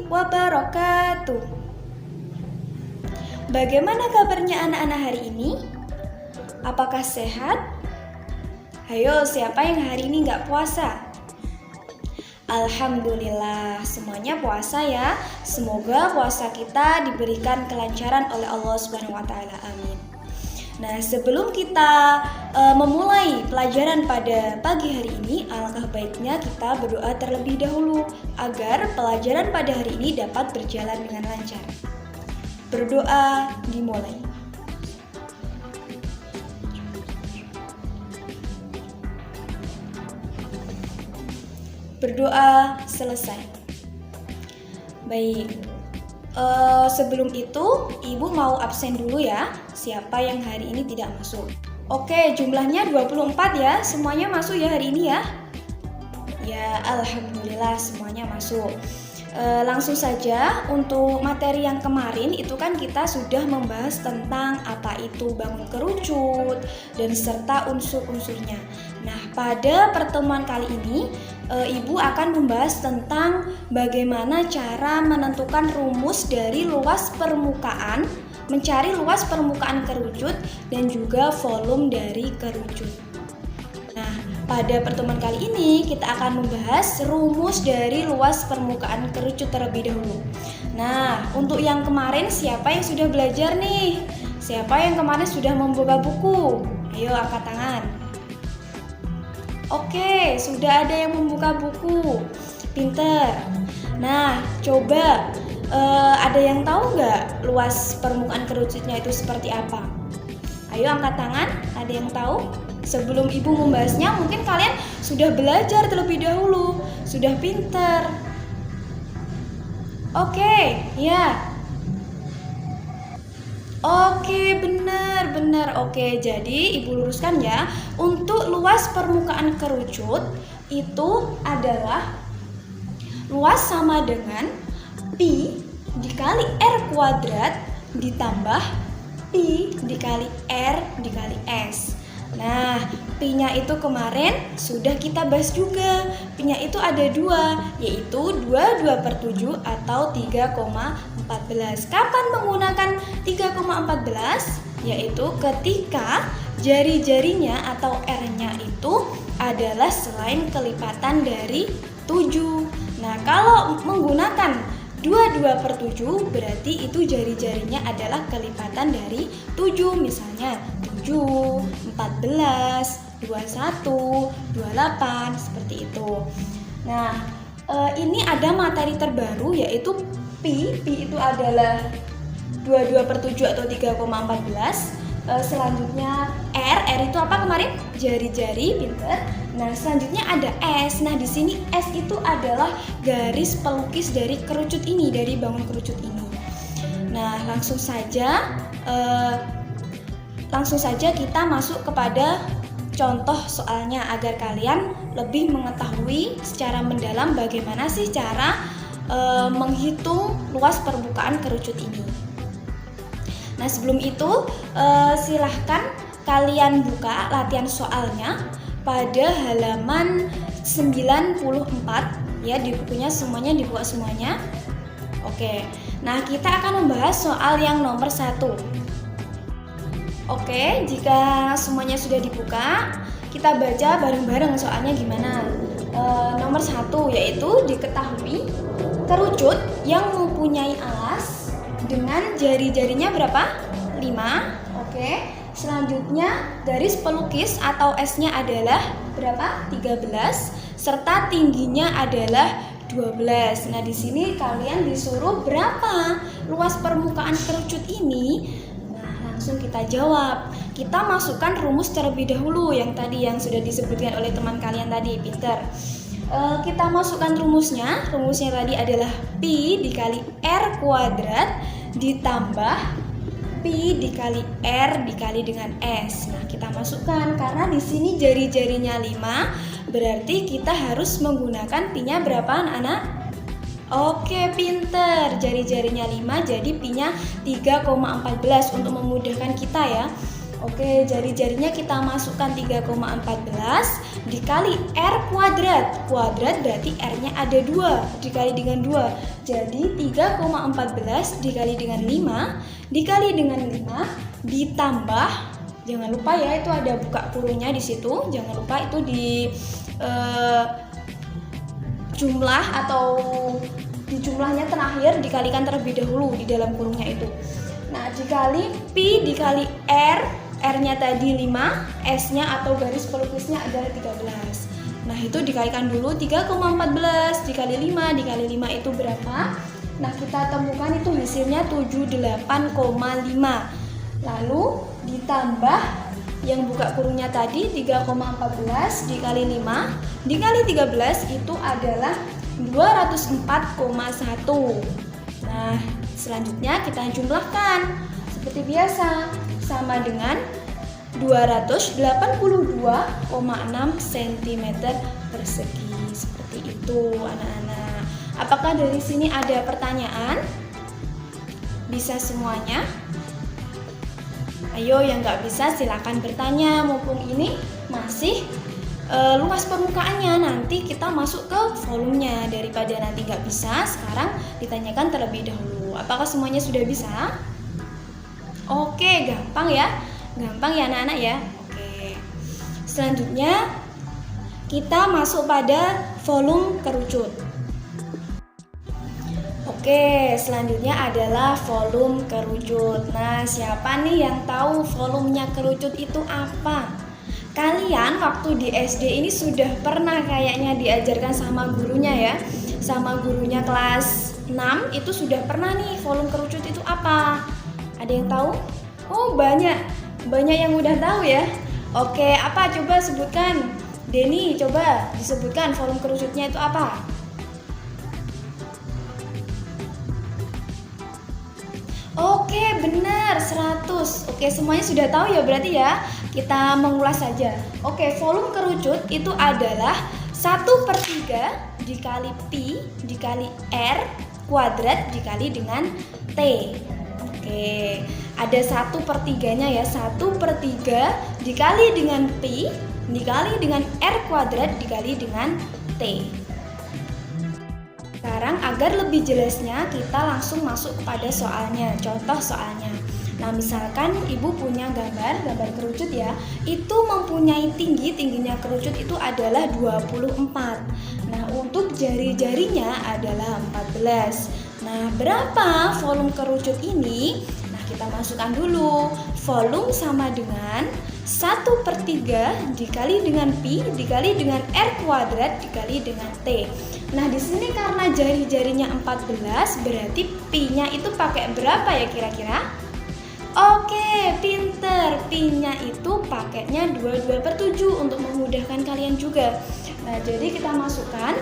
wabarakatuh. Bagaimana kabarnya anak-anak hari ini? Apakah sehat? Ayo, siapa yang hari ini nggak puasa? Alhamdulillah, semuanya puasa ya. Semoga puasa kita diberikan kelancaran oleh Allah Subhanahu wa Ta'ala. Amin. Nah, sebelum kita memulai pelajaran pada pagi hari ini, alangkah baiknya kita berdoa terlebih dahulu agar pelajaran pada hari ini dapat berjalan dengan lancar. Berdoa dimulai. Berdoa selesai. Baik. Sebelum itu, Ibu mau absen dulu ya. Siapa yang hari ini tidak masuk? Oke, jumlahnya 24 ya. Semuanya masuk ya hari ini ya. Ya, alhamdulillah semuanya masuk. Langsung saja untuk materi yang kemarin itu kan kita sudah membahas tentang apa itu bangun kerucut dan serta unsur-unsurnya. Nah, pada pertemuan kali ini Ibu akan membahas tentang bagaimana cara menentukan rumus dari luas permukaan, mencari luas permukaan kerucut dan juga volume dari kerucut. Nah, pada pertemuan kali ini kita akan membahas rumus dari luas permukaan kerucut terlebih dahulu. Nah, untuk yang kemarin siapa yang sudah belajar nih? Siapa yang kemarin sudah membuka buku? Ayo angkat tangan. Oke, sudah ada yang membuka buku. Pinter. Nah, coba ada yang tahu nggak luas permukaan kerucutnya itu seperti apa? Ayo angkat tangan, ada yang tahu? Sebelum Ibu membahasnya, mungkin kalian sudah belajar terlebih dahulu, sudah pinter. Oke, ya. Oke, benar. Oke, jadi Ibu luruskan ya. Untuk luas permukaan kerucut itu adalah luas sama dengan Pi dikali R kuadrat ditambah Pi dikali R dikali S. Nah, Pi-nya itu kemarin sudah kita bahas juga. Pi-nya itu ada 2, yaitu 22/7 atau 3,14. Kapan menggunakan 3,14? Yaitu ketika jari-jarinya atau R-nya itu adalah selain kelipatan dari 7. Nah, kalau menggunakan 22/7 berarti itu jari-jarinya adalah kelipatan dari 7. Misalnya 7, 14, 21, 28 seperti itu. Nah, ini ada materi terbaru yaitu Pi itu adalah 22/7 atau 3,14. Selanjutnya R itu apa kemarin? Jari-jari, pinter. Nah, selanjutnya ada S. Nah, di sini S itu adalah garis pelukis dari kerucut ini, dari bangun kerucut ini. Nah, langsung saja kita masuk kepada contoh soalnya agar kalian lebih mengetahui secara mendalam bagaimana sih cara menghitung luas permukaan kerucut ini. Nah, sebelum itu silahkan kalian buka latihan soalnya pada halaman 94 ya, di bukunya semuanya dibuka semuanya. Oke. Nah, kita akan membahas soal yang nomor 1. Oke, jika semuanya sudah dibuka, kita baca bareng-bareng soalnya gimana. Nomor 1 yaitu diketahui kerucut yang mempunyai alas dengan jari-jarinya berapa? 5. Oke. Selanjutnya garis pelukis atau S-nya adalah berapa? 13 serta tingginya adalah 12. Nah, di sini kalian disuruh berapa luas permukaan kerucut ini? Nah, langsung kita jawab. Kita masukkan rumus terlebih dahulu yang tadi yang sudah disebutkan oleh teman kalian tadi, pinter. Kita masukkan rumusnya. Rumusnya tadi adalah Pi dikali R kuadrat ditambah Pi dikali R dikali dengan S. Nah, kita masukkan karena di sini jari-jarinya 5, berarti kita harus menggunakan Pi-nya berapa, anak-anak? Oke, pinter. Jari-jarinya 5, jadi Pi-nya 3,14 untuk memudahkan kita ya. Oke, jari-jarinya kita masukkan 3,14 dikali R kuadrat. Kuadrat berarti R-nya ada 2, dikali dengan 2. Jadi 3,14 dikali dengan 5, dikali dengan 5, ditambah, jangan lupa ya itu ada buka kurungnya di situ. Jangan lupa itu di jumlah atau di jumlahnya terakhir dikalikan terlebih dahulu di dalam kurungnya itu. Nah, dikali pi dikali R, R-nya tadi 5, S-nya atau garis pelukisnya adalah 13. Nah, itu dikalikan dulu 3,14 dikali 5 dikali 5 itu berapa? Nah, kita temukan itu hasilnya 78,5. Lalu ditambah yang buka kurungnya tadi 3,14 dikali 5 dikali 13 itu adalah 204,1. Nah, selanjutnya kita jumlahkan seperti biasa, sama dengan 282,6 cm persegi. Seperti itu anak-anak. Apakah dari sini ada pertanyaan? Bisa semuanya? Ayo yang nggak bisa silakan bertanya, mumpung ini masih luas permukaannya. Nanti kita masuk ke volumenya, daripada nanti nggak bisa, sekarang ditanyakan terlebih dahulu. Apakah semuanya sudah bisa? Oke, gampang ya anak-anak ya. Oke, selanjutnya kita masuk pada volume kerucut. Oke, selanjutnya adalah volume kerucut. Nah, siapa nih yang tahu volumenya kerucut itu apa? Kalian waktu di SD ini sudah pernah kayaknya diajarkan sama gurunya ya. Sama gurunya kelas 6 itu sudah pernah nih volume kerucut itu apa? Ada yang tahu? Oh, banyak yang udah tahu ya. Oke, apa? Coba sebutkan. Denny, coba disebutkan volume kerucutnya itu apa? Oke, benar, 100. Oke, semuanya sudah tahu ya berarti ya. Kita mengulas saja. Oke, volume kerucut itu adalah 1/3 dikali pi dikali R kuadrat dikali dengan T. Oke, ada 1/3-nya ya. 1/3 dikali dengan pi dikali dengan R kuadrat dikali dengan T. Sekarang agar lebih jelasnya kita langsung masuk kepada soalnya, contoh soalnya. Nah, misalkan ibu punya gambar kerucut ya, itu mempunyai tingginya kerucut itu adalah 24. Nah, untuk jari-jarinya adalah 14. Nah, berapa volume kerucut ini? Nah, kita masukkan dulu. Volume sama dengan 1/3 dikali dengan pi dikali dengan R kuadrat dikali dengan T. Nah, di sini karena jari-jarinya 14, berarti pi-nya itu pakai berapa ya kira-kira? Oke, pinter. Pi-nya itu pakainya 22/7 untuk memudahkan kalian juga. Nah, jadi kita masukkan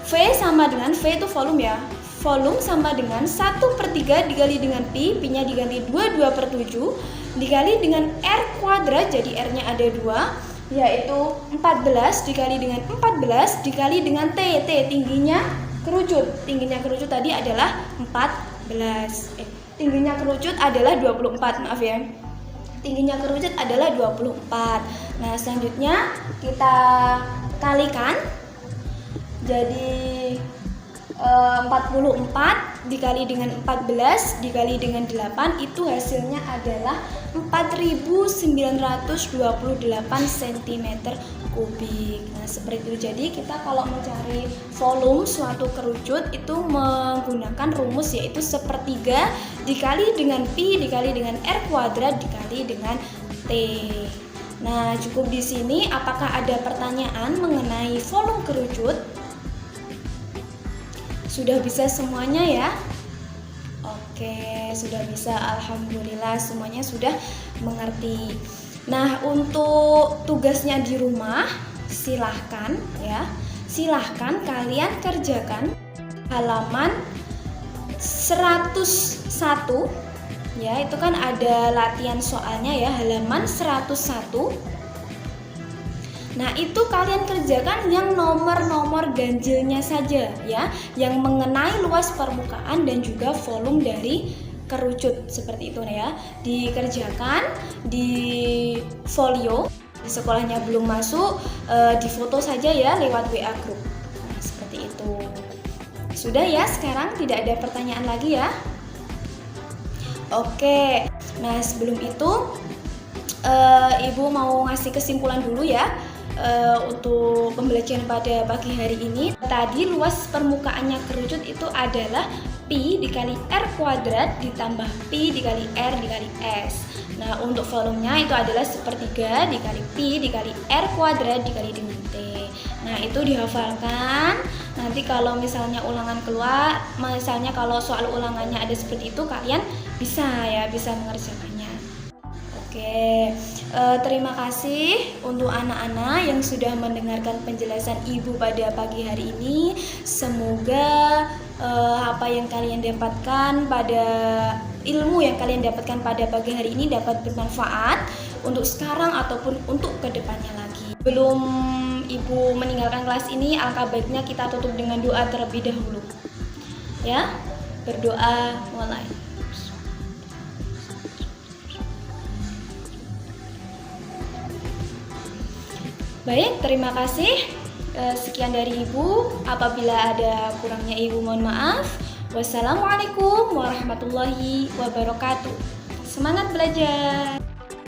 V sama dengan V itu volume ya. Volume sama dengan 1/3 dikali dengan pi, pi-nya diganti 22/7 dikali dengan R kuadrat, jadi R-nya ada 2, yaitu 14 dikali dengan 14 dikali dengan T. Tingginya kerucut. Tingginya kerucut tadi adalah 14. Tingginya kerucut adalah 24, maaf ya. Tingginya kerucut adalah 24. Nah, selanjutnya kita kalikan. Jadi 44 dikali dengan 14 dikali dengan 8 itu hasilnya adalah 4.928 cm kubik. Nah, seperti itu. Jadi kita kalau mencari volume suatu kerucut itu menggunakan rumus, yaitu 1/3 dikali dengan pi dikali dengan R kuadrat dikali dengan T. Nah, cukup di sini. Apakah ada pertanyaan mengenai volume kerucut? Sudah bisa semuanya ya? Oke, sudah bisa. Alhamdulillah semuanya sudah mengerti. Nah, untuk tugasnya di rumah silahkan ya. Silahkan kalian kerjakan halaman 101 ya. Itu kan ada latihan soalnya ya, halaman 101. Nah, itu kalian kerjakan yang nomor-nomor ganjilnya saja ya, yang mengenai luas permukaan dan juga volume dari kerucut seperti itu ya. Dikerjakan di folio, di sekolahnya belum masuk, difoto saja ya lewat WA group. Nah, seperti itu. Sudah ya, sekarang tidak ada pertanyaan lagi ya. Oke, nah sebelum itu Ibu mau ngasih kesimpulan dulu ya. Untuk pembelajaran pada pagi hari ini, tadi luas permukaannya kerucut itu adalah pi dikali r kuadrat ditambah pi dikali r dikali s. Nah, untuk volumenya itu adalah sepertiga dikali pi dikali r kuadrat dikali dengan t. Nah, itu dihafalkan. Nanti kalau misalnya ulangan keluar, misalnya kalau soal ulangannya ada seperti itu, kalian bisa mengerjakannya. Oke, terima kasih untuk anak-anak yang sudah mendengarkan penjelasan Ibu pada pagi hari ini. Semoga apa yang kalian dapatkan pada ilmu yang kalian dapatkan pada pagi hari ini dapat bermanfaat untuk sekarang ataupun untuk kedepannya lagi. Belum Ibu meninggalkan kelas ini, alangkah baiknya kita tutup dengan doa terlebih dahulu. Ya, berdoa mulai. Baik, terima kasih. Sekian dari Ibu. Apabila ada kurangnya Ibu mohon maaf. Wassalamualaikum warahmatullahi wabarakatuh. Semangat belajar.